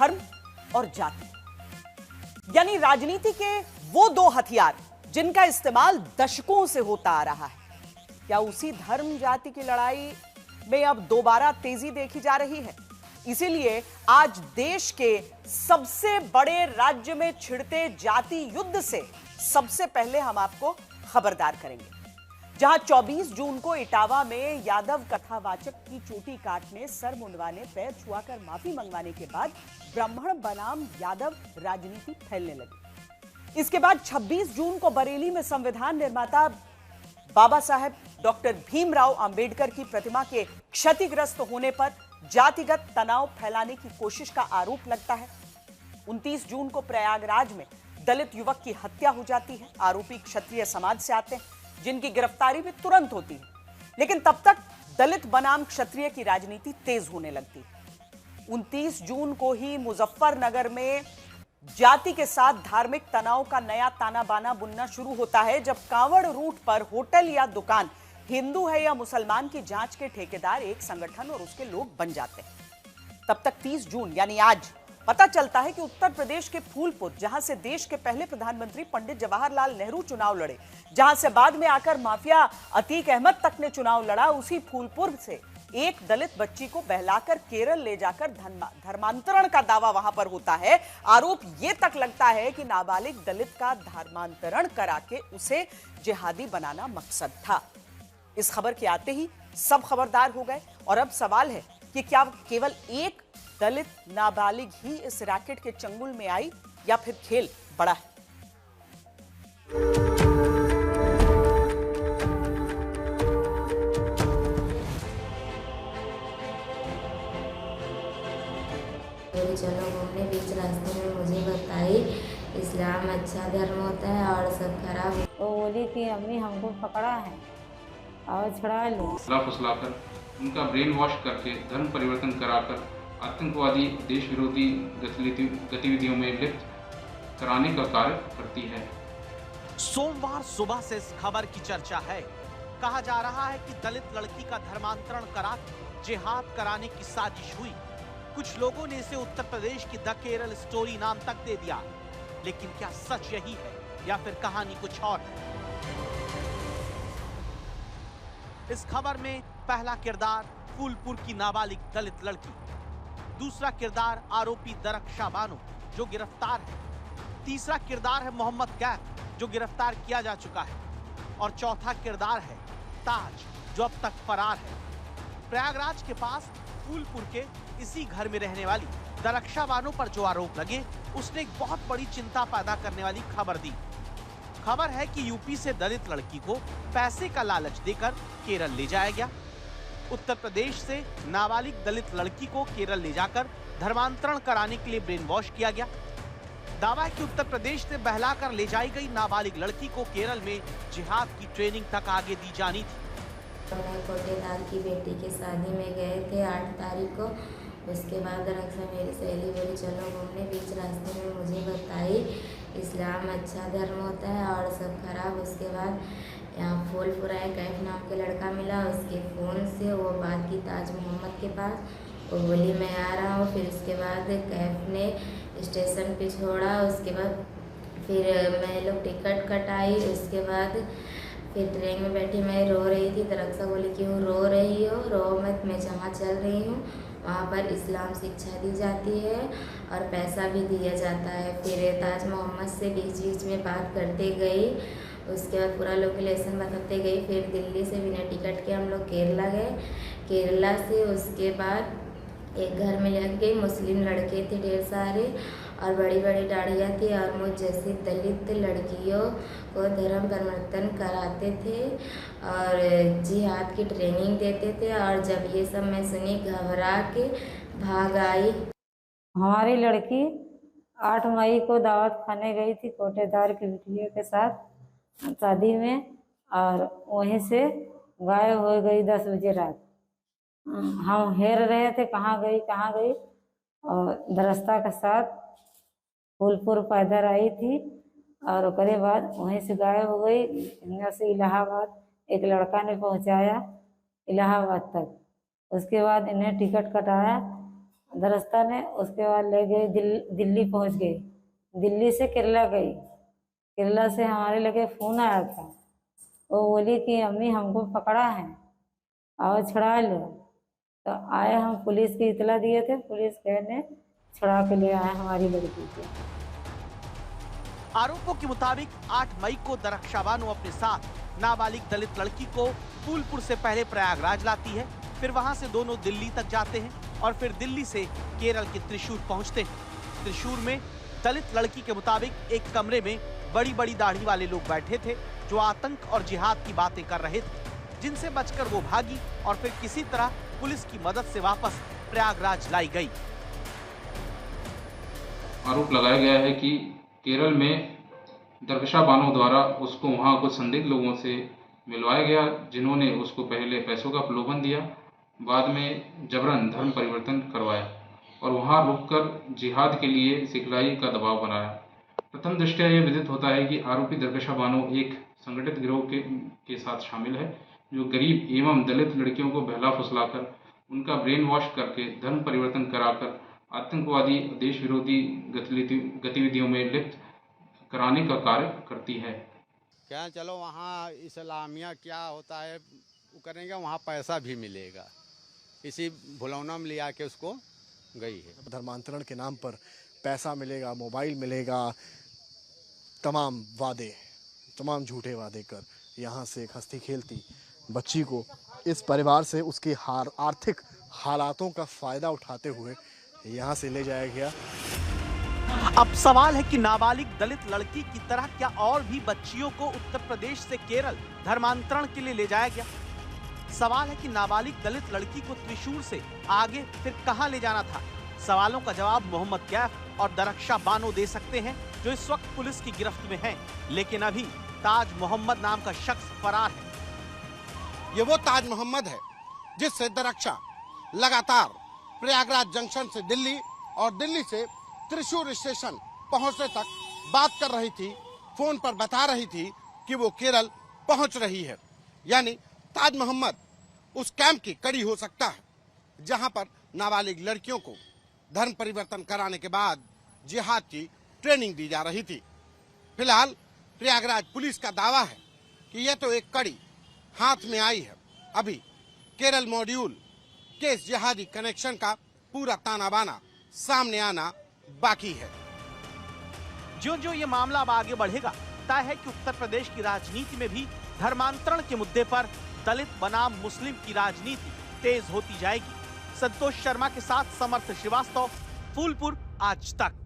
धर्म और जाति, यानी राजनीति के वो दो हथियार जिनका इस्तेमाल दशकों से होता आ रहा है। क्या उसी धर्म जाति की लड़ाई में अब दोबारा तेजी देखी जा रही है? इसीलिए आज देश के सबसे बड़े राज्य में छिड़ते जाति युद्ध से सबसे पहले हम आपको खबरदार करेंगे, जहां 24 जून को इटावा में यादव कथावाचक की चोटी काटने, सर मुंडवाने, पैर छुआकर माफी मंगवाने के बाद ब्राह्मण बनाम यादव राजनीति फैलने लगी। इसके बाद 26 जून को बरेली में संविधान निर्माता बाबा साहेब डॉक्टर भीमराव अंबेडकर की प्रतिमा के क्षतिग्रस्त होने पर जातिगत तनाव फैलाने की कोशिश का आरोप लगता है। 29 जून को प्रयागराज में दलित युवक की हत्या हो जाती है। आरोपी क्षत्रिय समाज से आते हैं, जिनकी गिरफ्तारी भी तुरंत होती है, लेकिन तब तक दलित बनाम क्षत्रिय की राजनीति तेज होने लगती है। 29 जून को ही मुजफ्फरनगर में जाति के साथ धार्मिक तनाव का नया ताना बाना बुनना शुरू होता है, जब कांवड़ रूट पर होटल या दुकान हिंदू है या मुसलमान की जांच के ठेकेदार एक संगठन और उसके लोग बन जाते हैं। तब तक 30 जून यानी आज पता चलता है कि उत्तर प्रदेश के फूलपुर, जहां से देश के पहले प्रधानमंत्री पंडित जवाहरलाल नेहरू चुनाव लड़े, जहां से बाद में आकर माफिया अतीक अहमद तक ने चुनाव लड़ा, उसी फूलपुर से एक दलित बच्ची को बहलाकर केरल ले जाकर धर्मांतरण का दावा वहां पर होता है। आरोप यह तक लगता है कि नाबालिग दलित का धर्मांतरण करा के उसे जिहादी बनाना मकसद था। इस खबर के आते ही सब खबरदार हो गए और अब सवाल है कि क्या केवल एक दलित नाबालिग ही इस रैकेट के चंगुल में आई या फिर खेल बड़ा है? चलो घूमने, बीच रास्ते में मुझे बताई इस्लाम अच्छा धर्म होता है और सब खराब। वो बोली कि अम्मी हमको पकड़ा है और छुड़ा लो। फुसलाकर उनका ब्रेन वॉश करके धर्म परिवर्तन कराकर आतंकवादी देश विरोधी गतिविधियों में लिप्त कराने का कार्य करती है। सोमवार सुबह से इस खबर की चर्चा है। कहा जा रहा है कि दलित लड़की का धर्मांतरण करा जिहाद कराने की साजिश हुई। कुछ लोगों ने इसे उत्तर प्रदेश की द केरल स्टोरी नाम तक दे दिया, लेकिन क्या सच यही है या फिर कहानी कुछ और है? इस खबर में पहला किरदार फूलपुर की नाबालिग दलित लड़की, दूसरा किरदार आरोपी दरक्षा बानो जो गिरफ्तार है, तीसरा किरदार है मोहम्मद कैफ जो गिरफ्तार किया जा चुका है, और चौथा किरदार है ताज जो अब तक फरार है। प्रयागराज के पास फूलपुर के इसी घर में रहने वाली दरक्षा बानो पर जो आरोप लगे, उसने एक बहुत बड़ी चिंता पैदा करने वाली खबर दी। खबर है कि यूपी से दलित लड़की को पैसे का लालच देकर केरल ले जाया गया। उत्तर प्रदेश से नाबालिग दलित लड़की को केरल ले जाकर धर्मांतरण कराने के लिए ब्रेन वॉश किया गया। दावा है कि उत्तर प्रदेश से बहलाकर ले जाई गई नाबालिग लड़की को केरल में जिहाद की ट्रेनिंग तक आगे दी जानी थी। कोटेदार की बेटी के शादी में गए थे 8 तारीख को। उसके बाद दरअसल मेरी सहेली बोली चलो घूमने, बीच रास्ते में मुझे बताई इस्लाम अच्छा धर्म होता है और सब खराब। उसके बाद यहाँ फूलपुरा कैफ नाम के लड़का मिला, उसके फ़ोन से वो बात की ताज मोहम्मद के पास। वो बोली मैं आ रहा हूँ। फिर उसके बाद कैफ ने स्टेशन पे छोड़ा। उसके बाद फिर मैं लोग टिकट कटाई। उसके बाद फिर ट्रेन में बैठी, मैं रो रही थी। दरक्षा बोली क्यों रो रही हो? रो मत, मैं जहाँ चल रही हूँ वहाँ पर इस्लाम शिक्षा दी जाती है और पैसा भी दिया जाता है। फिर ताज मोहम्मद से बीच बीच में बात करते गई। उसके बाद पूरा लोकेशन बताते गई। फिर दिल्ली से बिना टिकट के हम लोग केरला गए। केरला से उसके बाद एक घर में लग गई। मुस्लिम लड़के थे ढेर सारे और बड़ी बड़ी दाढ़ियाँ थी और मुझ जैसी दलित लड़कियों को धर्म परिवर्तन कराते थे और जिहाद की ट्रेनिंग देते थे। और जब ये सब मैं सुनी घबरा के भाग आई। हमारी लड़की 8 मई को दावत खाने गई थी कोटेदार की बिटिया के साथ शादी में, और वहीं से गायब हो गई 10 बजे रात। हम हेर रहे थे कहाँ गई, और दरस्ता के साथ फूलपुर पैदल आई थी और उसके बाद वहीं से गायब हो गई। यहाँ से इलाहाबाद एक लड़का ने पहुंचाया इलाहाबाद तक। उसके बाद इन्हें टिकट कटाया दरस्ता ने उसके बाद ले गए दिल्ली पहुंच गई। दिल्ली से केरला गई। केरला से हमारे लगे फ़ोन आया था। वो बोली कि अम्मी हमको पकड़ा है, आओ छुड़ा लो। तो आए, हम पुलिस की इतला दिए थे, पुलिस ने छुड़ा के ले आए हमारी लड़की को। आरोपों के मुताबिक 8 मई को दरक्षा बानो अपने साथ नाबालिग दलित लड़की को फूलपुर से पहले प्रयागराज लाती है, फिर वहां से दोनों दिल्ली तक जाते हैं और फिर दिल्ली से केरल के त्रिशूर पहुंचते हैं। त्रिशूर में दलित लड़की के मुताबिक एक कमरे में बड़ी बड़ी दाढ़ी वाले लोग बैठे थे जो आतंक और जिहाद की बातें कर रहे थे, जिनसे बचकर वो भागी और फिर किसी तरह पुलिस की मदद से वापस प्रयागराज लाई गई। आरोप लगाया गया है कि केरल में दरक्षा बानो द्वारा उसको वहां कुछ संदिग्ध लोगों से मिलवाया गया, जिन्होंने उसको पहले पैसों का प्रलोभन दिया, बाद में जबरन धर्म परिवर्तन करवाया और वहां रुककर जिहाद के लिए सिखलाई का दबाव बनाया। प्रथम दृष्टया यह विदित होता है कि आरोपी दरक्षा बानो एक संगठित गिरोह के साथ शामिल है, जो गरीब एवं दलित लड़कियों को बहला फुसलाकर उनका ब्रेन वॉश करके धर्म परिवर्तन कराकर आतंकवादी देश विरोधी गतिविधियों में लिप्त कराने का कार्य करती है। क्या चलो वहाँ इस्लामिया क्या होता है वो करेंगे, वहाँ पैसा भी मिलेगा, इसी भुलौना में लिया के उसको गई है। धर्मांतरण के नाम पर पैसा मिलेगा, मोबाइल मिलेगा, तमाम वादे, तमाम झूठे वादे कर यहाँ से एक हंसती खेलती बच्ची को इस परिवार से उसके आर्थिक हालातों का फायदा उठाते हुए यहाँ से ले जाया गया। अब सवाल है कि नाबालिग दलित लड़की की तरह क्या और भी बच्चियों को उत्तर प्रदेश से केरल धर्मांतरण के लिए ले जाया गया? सवाल है कि नाबालिग दलित लड़की को त्रिशूर से आगे फिर कहां ले जाना था? सवालों का जवाब मोहम्मद कैफ और दरक्षा बानो दे सकते हैं, जो इस वक्त पुलिस की गिरफ्त में हैं, लेकिन अभी ताज मोहम्मद नाम का शख्स फरार है। ये वो ताज मोहम्मद है जिससे दरक्षा लगातार प्रयागराज जंक्शन से दिल्ली और दिल्ली से त्रिशूर स्टेशन पहुंचने तक बात कर रही थी, फोन पर बता रही थी कि वो केरल पहुंच रही है। यानी ताज मोहम्मद उस कैंप की कड़ी हो सकता है जहां पर नाबालिग लड़कियों को धर्म परिवर्तन कराने के बाद जिहाद की ट्रेनिंग दी जा रही थी। फिलहाल प्रयागराज पुलिस का दावा है कि यह तो एक कड़ी हाथ में आई है, अभी केरल मॉड्यूल के इस जिहादी कनेक्शन का पूरा ताना बाना सामने आना बाकी है। जो ये मामला अब आगे बढ़ेगा, तय है कि उत्तर प्रदेश की राजनीति में भी धर्मांतरण के मुद्दे पर दलित बनाम मुस्लिम की राजनीति तेज होती जाएगी। संतोष शर्मा के साथ समर्थ श्रीवास्तव, फूलपुर, आज तक।